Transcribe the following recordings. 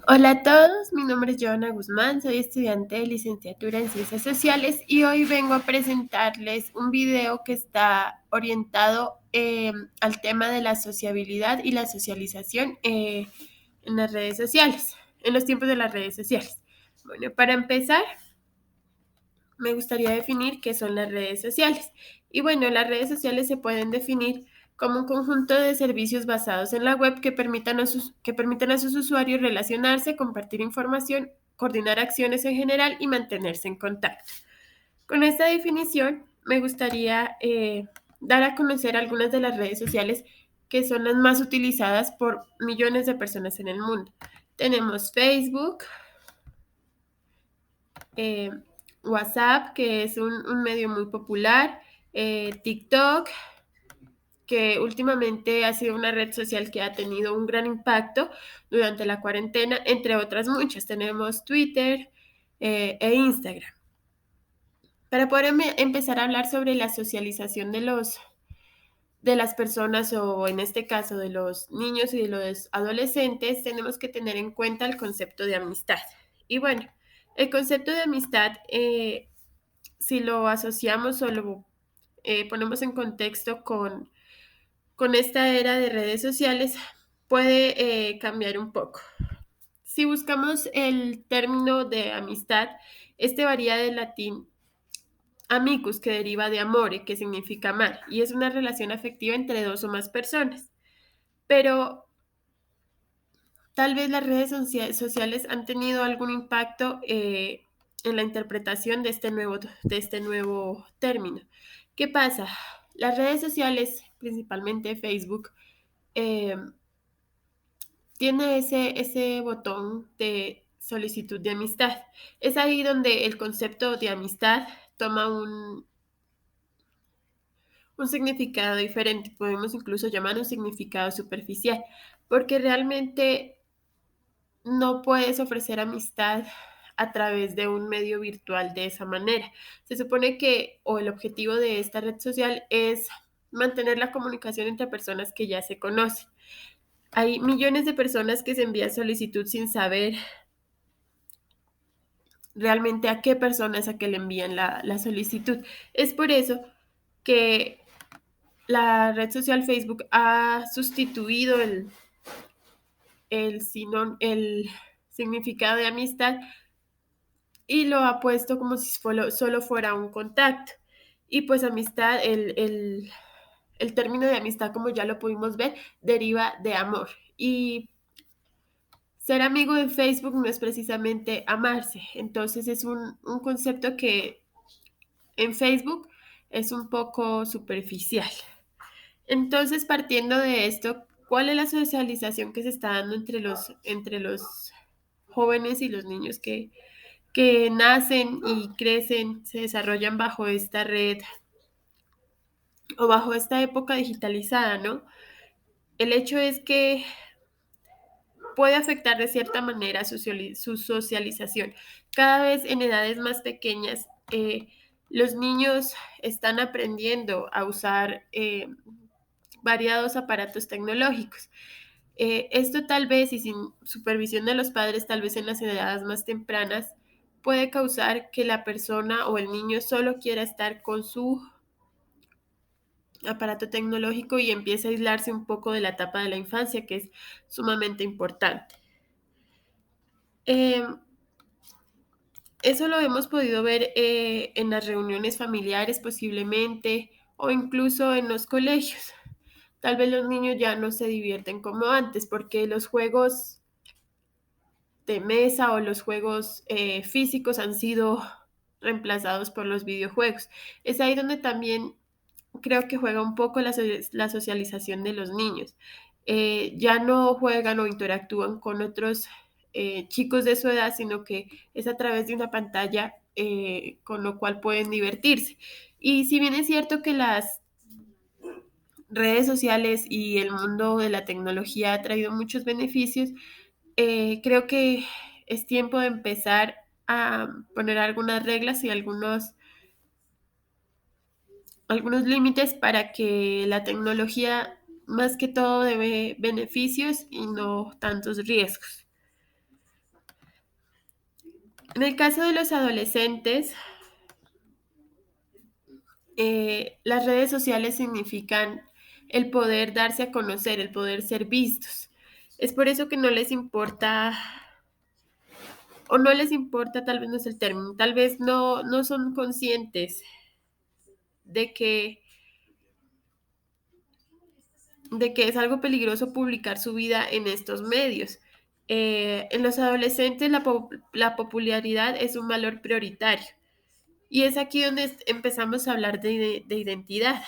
Hola a todos, mi nombre es Joana Guzmán, soy estudiante de licenciatura en Ciencias Sociales y hoy vengo a presentarles un video que está orientado al tema de la sociabilidad y la socialización en las redes sociales, en los tiempos de las redes sociales. Bueno, para empezar, me gustaría definir qué son las redes sociales. Y bueno, las redes sociales se pueden definir como un conjunto de servicios basados en la web que permitan a sus usuarios relacionarse, compartir información, coordinar acciones en general y mantenerse en contacto. Con esta definición, me gustaría dar a conocer algunas de las redes sociales que son las más utilizadas por millones de personas en el mundo. Tenemos Facebook, eh, WhatsApp, que es un medio muy popular, TikTok, que últimamente ha sido una red social que ha tenido un gran impacto durante la cuarentena, entre otras muchas. Tenemos Twitter e Instagram. Para poder empezar a hablar sobre la socialización de las personas o en este caso de los niños y de los adolescentes, tenemos que tener en cuenta el concepto de amistad. Y bueno, el concepto de amistad si lo asociamos o lo ponemos en contexto con esta era de redes sociales, puede cambiar un poco. Si buscamos el término de amistad, este varía del latín amicus, que deriva de amore, que significa amar, y es una relación afectiva entre dos o más personas. Pero tal vez las redes sociales han tenido algún impacto en la interpretación de este nuevo término. ¿Qué pasa? Las redes sociales, principalmente Facebook, eh, tiene ese botón de solicitud de amistad. Es ahí donde el concepto de amistad toma un significado diferente. Podemos incluso llamar un significado superficial, porque realmente no puedes ofrecer amistad a través de un medio virtual de esa manera. Se supone que, o el objetivo de esta red social es mantener la comunicación entre personas que ya se conocen. Hay millones de personas que se envían solicitud sin saber realmente a qué persona es a que le envían la solicitud. Es por eso que la red social Facebook ha sustituido el significado de amistad y lo ha puesto como si solo fuera un contacto. Y pues amistad, el término de amistad, como ya lo pudimos ver, deriva de amor. Y ser amigo de Facebook no es precisamente amarse. Entonces es un concepto que en Facebook es un poco superficial. Entonces, partiendo de esto, ¿cuál es la socialización que se está dando entre los jóvenes y los niños que nacen y crecen, se desarrollan bajo esta red o bajo esta época digitalizada, ¿no? El hecho es que puede afectar de cierta manera su socialización. Cada vez en edades más pequeñas, los niños están aprendiendo a usar variados aparatos tecnológicos. Esto tal vez y sin supervisión de los padres, tal vez en las edades más tempranas, puede causar que la persona o el niño solo quiera estar con su aparato tecnológico y empiece a aislarse un poco de la etapa de la infancia, que es sumamente importante. Eh, Eso lo hemos podido ver en las reuniones familiares posiblemente o incluso en los colegios. Tal vez los niños ya no se divierten como antes porque los juegos de mesa o los juegos físicos han sido reemplazados por los videojuegos. Es ahí donde también creo que juega un poco la socialización de los niños. Ya no juegan o interactúan con otros chicos de su edad, sino que es a través de una pantalla con lo cual pueden divertirse. Y si bien es cierto que las redes sociales y el mundo de la tecnología ha traído muchos beneficios, creo que es tiempo de empezar a poner algunas reglas y algunos límites para que la tecnología más que todo dé beneficios y no tantos riesgos. En el caso de los adolescentes, las redes sociales significan el poder darse a conocer, el poder ser vistos. Es por eso que no les importa, o no les importa, tal vez no es el término, tal vez no son conscientes de que es algo peligroso publicar su vida en estos medios. En los adolescentes la popularidad es un valor prioritario. Y es aquí donde empezamos a hablar de identidad.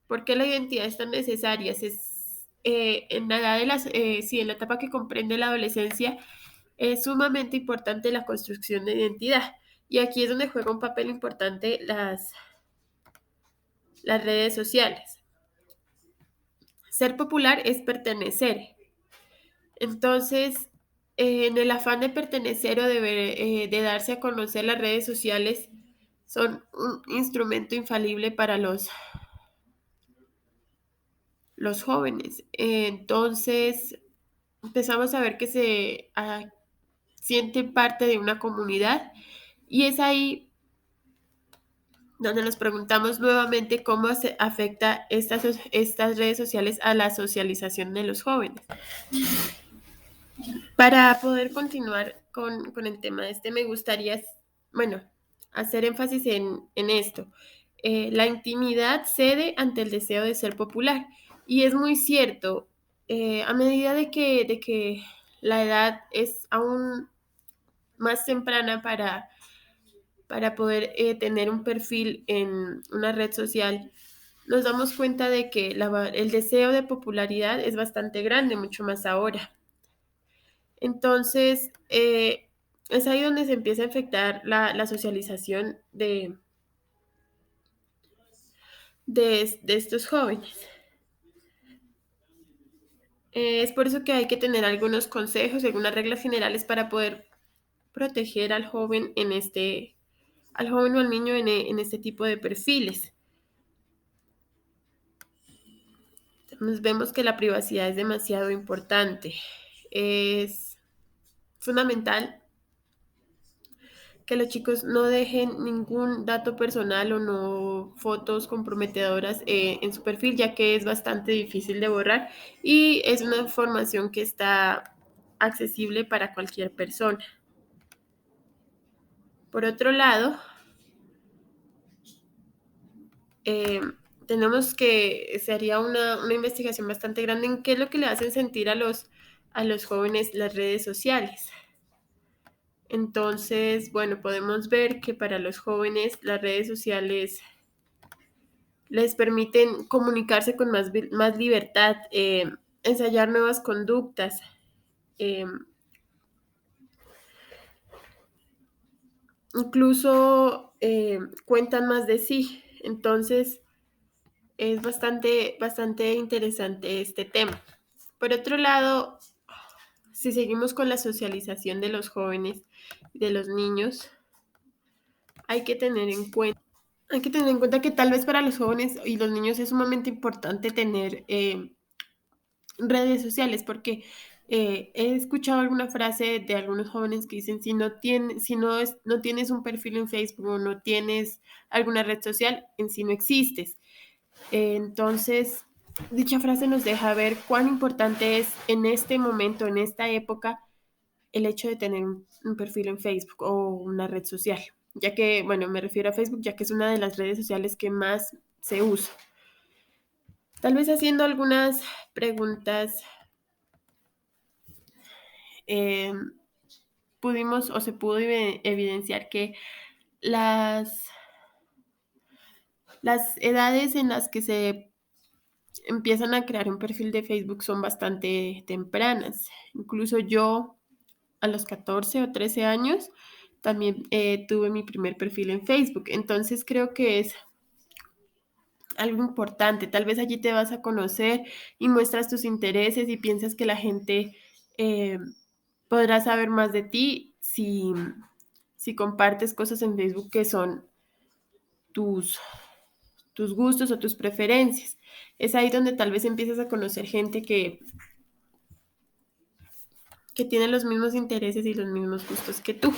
¿Por qué la identidad es tan necesaria? En la edad sí, en la etapa que comprende la adolescencia, es sumamente importante la construcción de identidad. Y aquí es donde juega un papel importante las redes sociales. Ser popular es pertenecer. Entonces, en el afán de pertenecer o de darse a conocer, las redes sociales son un instrumento infalible para los jóvenes. Entonces, empezamos a ver que se sienten parte de una comunidad y es ahí donde nos preguntamos nuevamente cómo se afecta estas redes sociales a la socialización de los jóvenes. Para poder continuar con el tema me gustaría, bueno, hacer énfasis en esto. La intimidad cede ante el deseo de ser popular. Y es muy cierto, a medida de que la edad es aún más temprana para poder tener un perfil en una red social, nos damos cuenta de que el deseo de popularidad es bastante grande, mucho más ahora. Entonces, es ahí donde se empieza a afectar la socialización de estos jóvenes. Es por eso que hay que tener algunos consejos, algunas reglas generales para poder proteger al joven al joven o al niño en este tipo de perfiles. Entonces, vemos que la privacidad es demasiado importante. Es fundamental que los chicos no dejen ningún dato personal o no fotos comprometedoras en su perfil, ya que es bastante difícil de borrar y es una información que está accesible para cualquier persona. Por otro lado, eh, tenemos que se haría una investigación bastante grande en qué es lo que le hacen sentir a los jóvenes las redes sociales. Entonces, bueno, podemos ver que para los jóvenes las redes sociales les permiten comunicarse con más libertad, ensayar nuevas conductas, eh, incluso cuentan más de sí. Entonces, es bastante interesante este tema. Por otro lado, si seguimos con la socialización de los jóvenes y de los niños, hay que tener en cuenta que tal vez para los jóvenes y los niños es sumamente importante tener redes sociales, porque he escuchado alguna frase de algunos jóvenes que dicen, no tienes un perfil en Facebook o no tienes alguna red social, en sí no existes. Entonces, dicha frase nos deja ver cuán importante es en este momento, en esta época, el hecho de tener un perfil en Facebook o una red social, ya que, bueno, me refiero a Facebook, ya que es una de las redes sociales que más se usa. Tal vez haciendo algunas preguntas, eh, pudimos o se pudo evidenciar que las, las edades en las que se empiezan a crear un perfil de Facebook son bastante tempranas. Incluso yo a los 14 o 13 años también tuve mi primer perfil en Facebook. Entonces creo que es algo importante. Tal vez allí te vas a conocer y muestras tus intereses y piensas que la gente eh, podrá saber más de ti si compartes cosas en Facebook que son tus, tus gustos o tus preferencias. Es ahí donde tal vez empiezas a conocer gente que tiene los mismos intereses y los mismos gustos que tú.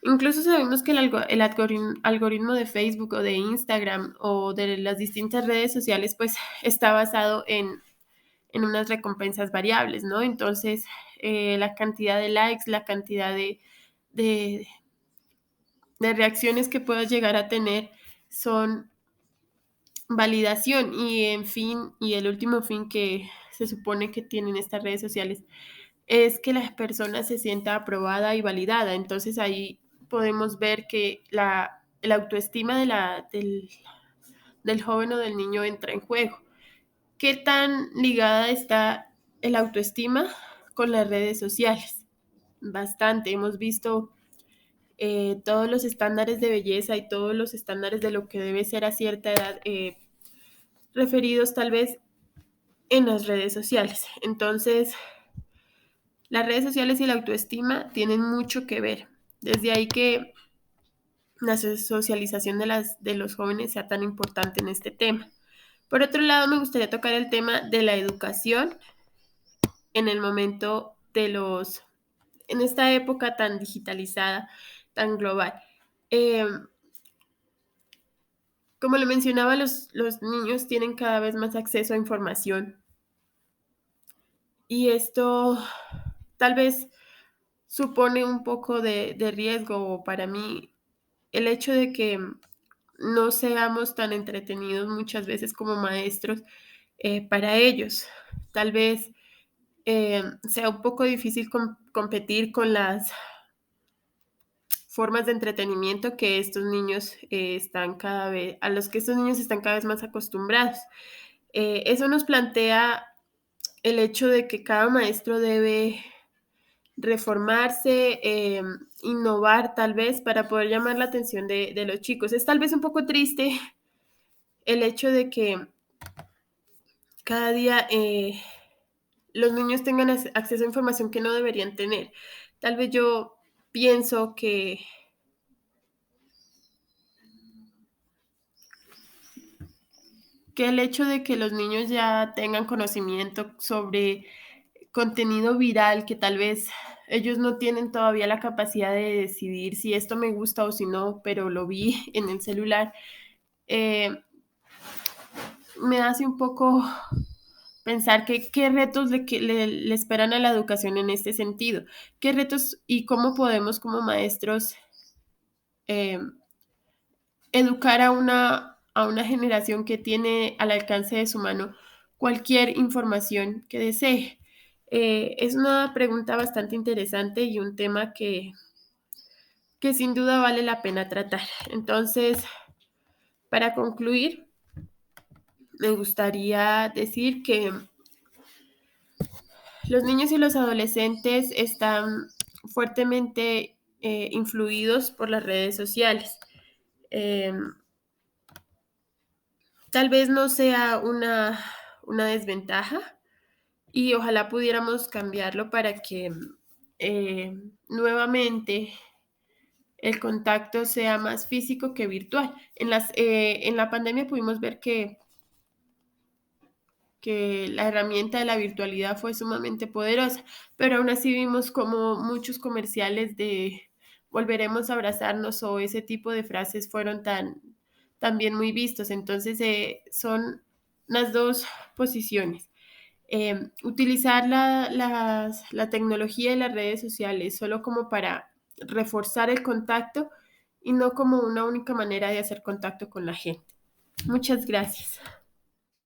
Incluso sabemos que algoritmo de Facebook o de Instagram o de las distintas redes sociales, pues está basado en unas recompensas variables, ¿no? Entonces, la cantidad de likes, la cantidad de, de reacciones que puedas llegar a tener son validación y en fin, y el último fin que se supone que tienen estas redes sociales es que la persona se sienta aprobada y validada. Entonces ahí podemos ver que el autoestima del joven o del niño entra en juego. ¿Qué tan ligada está el autoestima con las redes sociales? Bastante. Hemos visto todos los estándares de belleza y todos los estándares de lo que debe ser a cierta edad referidos tal vez en las redes sociales. Entonces, las redes sociales y la autoestima tienen mucho que ver. Desde ahí que la socialización de los jóvenes sea tan importante en este tema. Por otro lado, me gustaría tocar el tema de la educación en el momento en esta época tan digitalizada, tan global. Eh, Como le mencionaba, los niños tienen cada vez más acceso a información y esto tal vez supone un poco de riesgo para mí el hecho de que no seamos tan entretenidos muchas veces como maestros para ellos. Tal vez sea un poco difícil competir con las formas de entretenimiento que estos niños a los que estos niños están cada vez más acostumbrados. Eso nos plantea el hecho de que cada maestro debe reformarse, innovar tal vez para poder llamar la atención de los chicos. Es tal vez un poco triste el hecho de que cada día los niños tengan acceso a información que no deberían tener. Tal vez yo pienso que el hecho de que los niños ya tengan conocimiento sobre contenido viral, que tal vez ellos no tienen todavía la capacidad de decidir si esto me gusta o si no, pero lo vi en el celular, eh, me hace un poco pensar que qué retos le esperan a la educación en este sentido, qué retos y cómo podemos como maestros eh, educar a una generación que tiene al alcance de su mano cualquier información que desee. Es una pregunta bastante interesante y un tema que sin duda vale la pena tratar. Entonces, para concluir, me gustaría decir que los niños y los adolescentes están fuertemente influidos por las redes sociales. Eh, Tal vez no sea una desventaja y ojalá pudiéramos cambiarlo para que nuevamente el contacto sea más físico que virtual. En la pandemia pudimos ver que la herramienta de la virtualidad fue sumamente poderosa, pero aún así vimos como muchos comerciales de volveremos a abrazarnos o ese tipo de frases fueron también muy vistos. Entonces son las dos posiciones. Utilizar la tecnología y las redes sociales solo como para reforzar el contacto y no como una única manera de hacer contacto con la gente. Muchas gracias.